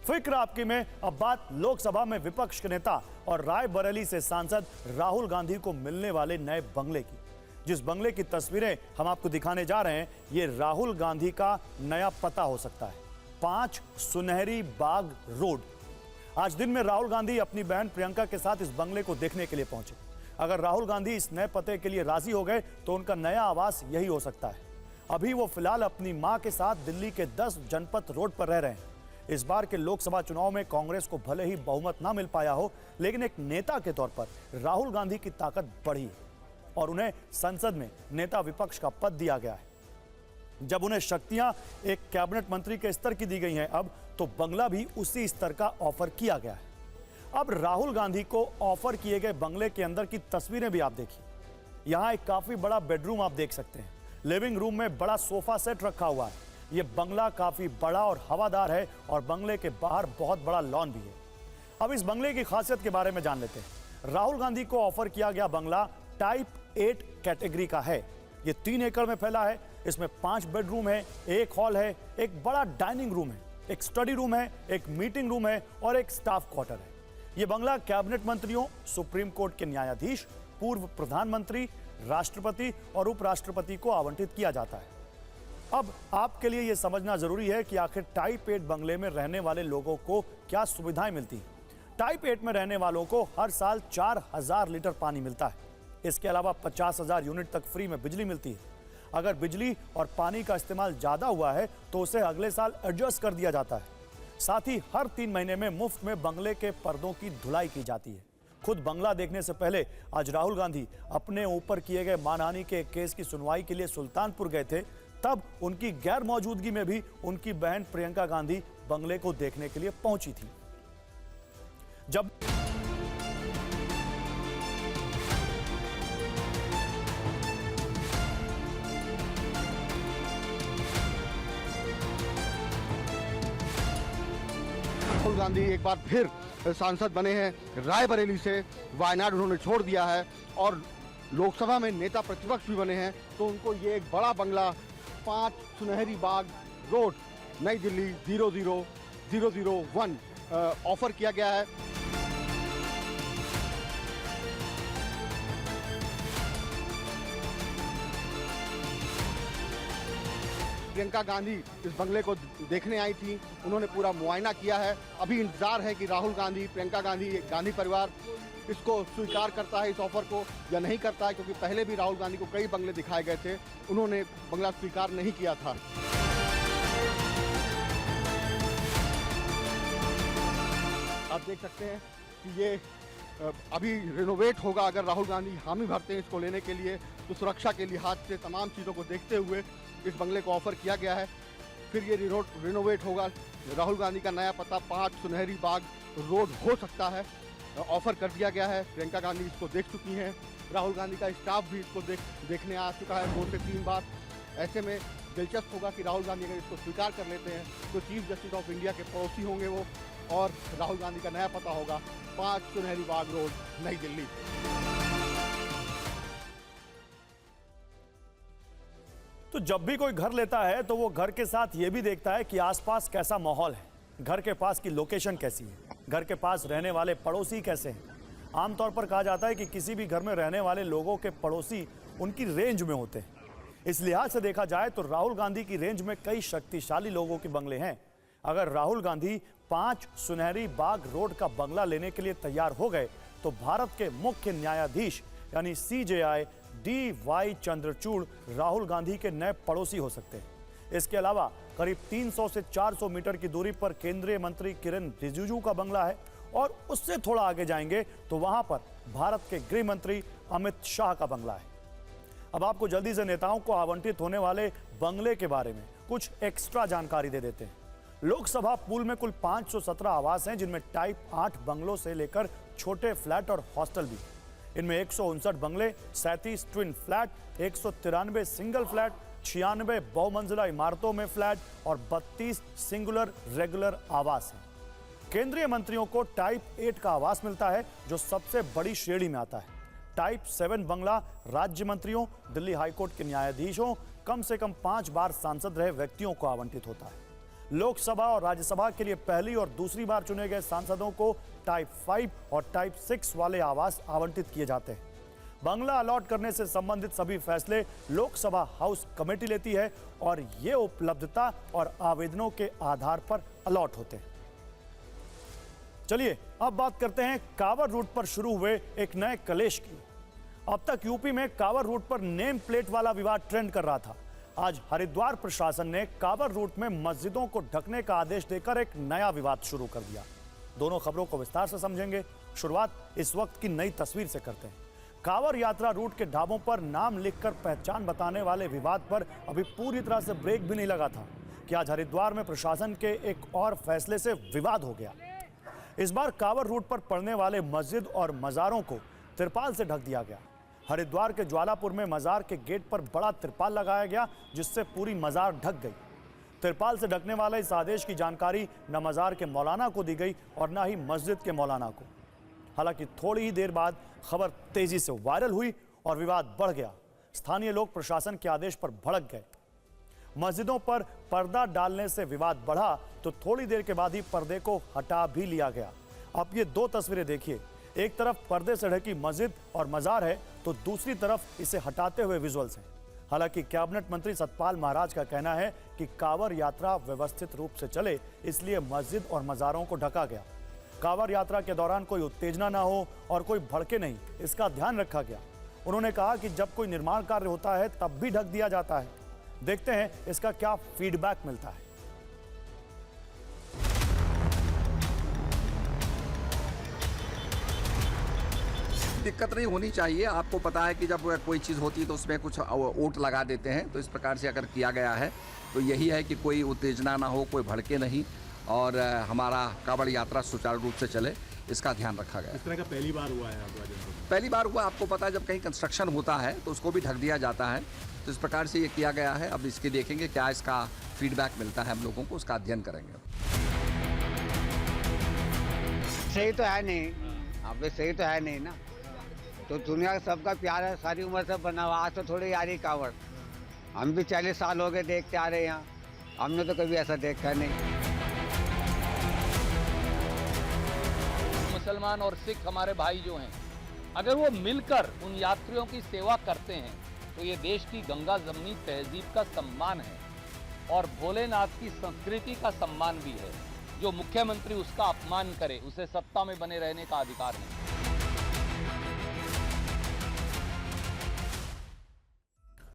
फिक्र आपकी में अब बात लोकसभा में विपक्ष के नेता और रायबरेली से सांसद राहुल गांधी को मिलने वाले नए बंगले की। जिस बंगले की तस्वीरें हम आपको दिखाने जा रहे हैं, ये राहुल गांधी का नया पता हो सकता है। 5 सुनहरी बाग रोड। आज दिन में राहुल गांधी अपनी बहन प्रियंका के साथ इस बंगले को देखने के लिए पहुंचे। अगर राहुल गांधी इस नए पते के लिए राजी हो गए तो उनका नया आवास यही हो सकता है। अभी वो फिलहाल अपनी मां के साथ दिल्ली के 10 जनपथ रोड पर रह रहे हैं। इस बार के लोकसभा चुनाव में कांग्रेस को भले ही बहुमत ना मिल पाया हो, लेकिन एक नेता के तौर पर राहुल गांधी की ताकत बढ़ी और उन्हें संसद में नेता विपक्ष का पद दिया गया है। जब उन्हें शक्तियां एक कैबिनेट मंत्री के स्तर की दी गई हैं, अब तो बंगला भी उसी स्तर का ऑफर किया गया है। अब राहुल गांधी को ऑफर किए गए बंगले के अंदर की तस्वीरें भी आप देखिए। यहां एक काफी बड़ा बेडरूम आप देख सकते हैं। लिविंग रूम में बड़ा सोफा सेट रखा हुआ है। यह बंगला काफी बड़ा और हवादार है और बंगले के बाहर बहुत बड़ा लॉन भी है। अब इस बंगले की खासियत के बारे में जान लेते हैं। राहुल गांधी को ऑफर किया गया बंगला टाइप 8 कैटेगरी का है। यह 3 एकड़ में फैला है। इसमें 5 बेडरूम है, 1 हॉल है, एक बड़ा डाइनिंग रूम है, एक स्टडी रूम है, एक मीटिंग रूम है और एक स्टाफ क्वार्टर है। यह बंगला कैबिनेट मंत्रियों, सुप्रीम कोर्ट के न्यायाधीश, पूर्व प्रधानमंत्री, राष्ट्रपति और उपराष्ट्रपति को आवंटित किया जाता है। अब आपके लिए यह समझना जरूरी है कि आखिर टाइप 8 बंगले में रहने वाले लोगों को क्या सुविधाएं मिलती हैं। टाइप 8 में रहने वालों को हर साल 4000 लीटर पानी मिलता है। इसके अलावा 50,000 यूनिट तक फ्री में बिजली मिलती है। अगर बिजली और पानी का इस्तेमाल ज्यादा हुआ है तो उसे अगले साल एडजस्ट कर दिया जाता है। साथ ही हर 3 महीने में मुफ्त में बंगले के पर्दों की धुलाई की जाती है। खुद बंगला देखने से पहले आज राहुल गांधी अपने ऊपर किए गए मानहानि के केस की सुनवाई के लिए सुल्तानपुर गए थे। तब उनकी गैर मौजूदगी में भी उनकी बहन प्रियंका गांधी बंगले को देखने के लिए पहुंची थी। जब राहुल गांधी एक बार फिर सांसद बने हैं रायबरेली से, वायनाड उन्होंने छोड़ दिया है और लोकसभा में नेता प्रतिपक्ष भी बने हैं, तो उनको ये एक बड़ा बंगला 5 सुनहरी बाग रोड, नई दिल्ली 00001 ऑफर किया गया है। प्रियंका गांधी इस बंगले को देखने आई थी, उन्होंने पूरा मुआयना किया है। अभी इंतजार है कि राहुल गांधी, प्रियंका गांधी, गांधी परिवार इसको स्वीकार करता है, इस ऑफर को, या नहीं करता है, क्योंकि पहले भी राहुल गांधी को कई बंगले दिखाए गए थे, उन्होंने बंगला स्वीकार नहीं किया था। आप देख सकते हैं कि ये अभी रिनोवेट होगा। अगर राहुल गांधी हामी भरते हैं इसको लेने के लिए, तो सुरक्षा के लिहाज से तमाम चीज़ों को देखते हुए इस बंगले को ऑफर किया गया है। फिर ये रिनोवेट होगा। राहुल गांधी का नया पता 5 सुनहरी बाग रोड हो सकता है, ऑफर कर दिया गया है। प्रियंका गांधी इसको देख चुकी हैं। राहुल गांधी का स्टाफ भी इसको देखने आ चुका है 2 से 3 बार। ऐसे में दिलचस्प होगा कि राहुल गांधी अगर इसको स्वीकार कर लेते हैं तो चीफ जस्टिस ऑफ इंडिया के पड़ोसी होंगे वो, और राहुल गांधी का नया पता होगा 5 सुनहरी बाग रोड, नई दिल्ली। तो जब भी कोई घर लेता है तो वो घर के साथ ये भी देखता है कि आसपास कैसा माहौल है, घर के पास की लोकेशन कैसी है, घर के पास रहने वाले पड़ोसी कैसे हैं। आमतौर पर कहा जाता है कि किसी भी घर में रहने वाले लोगों के पड़ोसी उनकी रेंज में होते हैं। इस लिहाज से देखा जाए तो राहुल गांधी की रेंज में कई शक्तिशाली लोगों के बंगले हैं। अगर राहुल गांधी 5 सुनहरी बाग रोड का बंगला लेने के लिए तैयार हो गए तो भारत के मुख्य न्यायाधीश यानी CJI DY चंद्रचूड़ राहुल गांधी के नए पड़ोसी हो सकते हैं। इसके अलावा करीब 300 से 400 मीटर की दूरी पर केंद्रीय मंत्री किरण रिजिजू का बंगला है और उससे थोड़ा आगे जाएंगे तो वहां पर भारत के गृह मंत्री अमित शाह का बंगला है। अब आपको जल्दी से नेताओं को आवंटित होने वाले बंगले के बारे में कुछ एक्स्ट्रा जानकारी दे देते हैं। लोकसभा पूल में कुल 517 आवास हैं, जिनमें टाइप 8 बंगलों से लेकर छोटे फ्लैट और हॉस्टल भी। इनमें 159 बंगले, 37 ट्विन फ्लैट, 193 सिंगल फ्लैट, 96 बहुमंजिला इमारतों में फ्लैट और 32 सिंगुलर रेगुलर आवास हैं। केंद्रीय मंत्रियों को टाइप 8 का आवास मिलता है, जो सबसे बड़ी श्रेणी में आता है। टाइप 7 बंगला राज्य मंत्रियों, दिल्ली हाईकोर्ट के न्यायाधीशों, कम से कम 5 बार सांसद रहे व्यक्तियों को आवंटित होता है। लोकसभा और राज्यसभा के लिए पहली और दूसरी बार चुने गए सांसदों को टाइप 5 और टाइप 6 वाले आवास आवंटित किए जाते हैं। बंगला अलॉट करने से संबंधित सभी फैसले लोकसभा हाउस कमेटी लेती है और ये उपलब्धता और आवेदनों के आधार पर अलॉट होते हैं। चलिए अब बात करते हैं कांवर रूट पर शुरू हुए एक नए कलेश की। अब तक यूपी में कांवर रूट पर नेम प्लेट वाला विवाद ट्रेंड कर रहा था। आज हरिद्वार प्रशासन ने कांवर रूट में मस्जिदों को ढकने का आदेश देकर एक नया विवाद शुरू कर दिया। दोनों खबरों को विस्तार से समझेंगे। शुरुआत इस वक्त की नई तस्वीर से करते हैं। कांवर यात्रा रूट के ढाबों पर नाम लिखकर पहचान बताने वाले विवाद पर अभी पूरी तरह से ब्रेक भी नहीं लगा था कि आज हरिद्वार में प्रशासन के एक और फैसले से विवाद हो गया। इस बार कांवर रूट पर पड़ने वाले मस्जिद और मज़ारों को तिरपाल से ढक दिया गया। हरिद्वार के ज्वालापुर में मज़ार के गेट पर बड़ा तिरपाल लगाया गया, जिससे पूरी मज़ार ढक गई। तिरपाल से ढकने वाले इस आदेश की जानकारी न मज़ार के मौलाना को दी गई और न ही मस्जिद के मौलाना को। हालांकि थोड़ी ही देर बाद खबर तेजी से वायरल हुई और विवाद बढ़ गया। स्थानीय लोग प्रशासन के आदेश पर भड़क गए। मस्जिदों पर पर्दा डालने से विवाद बढ़ा तो थोड़ी देर के बाद ही पर्दे को हटा भी लिया गया। अब ये दो तस्वीरें देखिए, एक तरफ पर्दे से ढकी मस्जिद और मज़ार है तो दूसरी तरफ इसे हटाते हुए विजुअल्स हैं। हालांकि कैबिनेट मंत्री सतपाल महाराज का कहना है कि कांवर यात्रा व्यवस्थित रूप से चले, इसलिए मस्जिद और मज़ारों को ढका गया। कांवर यात्रा के दौरान कोई उत्तेजना ना हो और कोई भड़के नहीं, इसका ध्यान रखा गया। उन्होंने कहा कि जब कोई निर्माण कार्य होता है तब भी ढक दिया जाता है। देखते हैं इसका क्या फीडबैक मिलता है। दिक्कत नहीं होनी चाहिए। आपको पता है कि जब कोई चीज़ होती है तो उसमें कुछ ओट लगा देते हैं, तो इस प्रकार से अगर किया गया है तो यही है कि कोई उत्तेजना ना हो, कोई भड़के नहीं और हमारा कांवड़ यात्रा सुचारू रूप से चले, इसका ध्यान रखा गया। इस तरह का पहली बार हुआ है? पहली बार हुआ। आपको पता है जब कहीं कंस्ट्रक्शन होता है तो उसको भी ढक दिया जाता है, तो इस प्रकार से ये किया गया है। अब इसके देखेंगे क्या इसका फीडबैक मिलता है हम लोगों को, उसका अध्ययन करेंगे। सही तो है नहीं, अब सही तो है नहीं ना। तो दुनिया का सबका प्यार है, सारी उम्र से बना हुआ। आज तो थोड़ी आ रही कांवड़, हम भी 40 साल हो गए देखते आ रहे हैं यहाँ, हमने तो कभी ऐसा देखा नहीं। मुसलमान और सिख हमारे भाई जो हैं, अगर वो मिलकर उन यात्रियों की सेवा करते हैं तो ये देश की गंगा जमनी तहजीब का सम्मान है और भोलेनाथ की संस्कृति का सम्मान भी है। जो मुख्यमंत्री उसका अपमान करे, उसे सत्ता में बने रहने का अधिकार नहीं।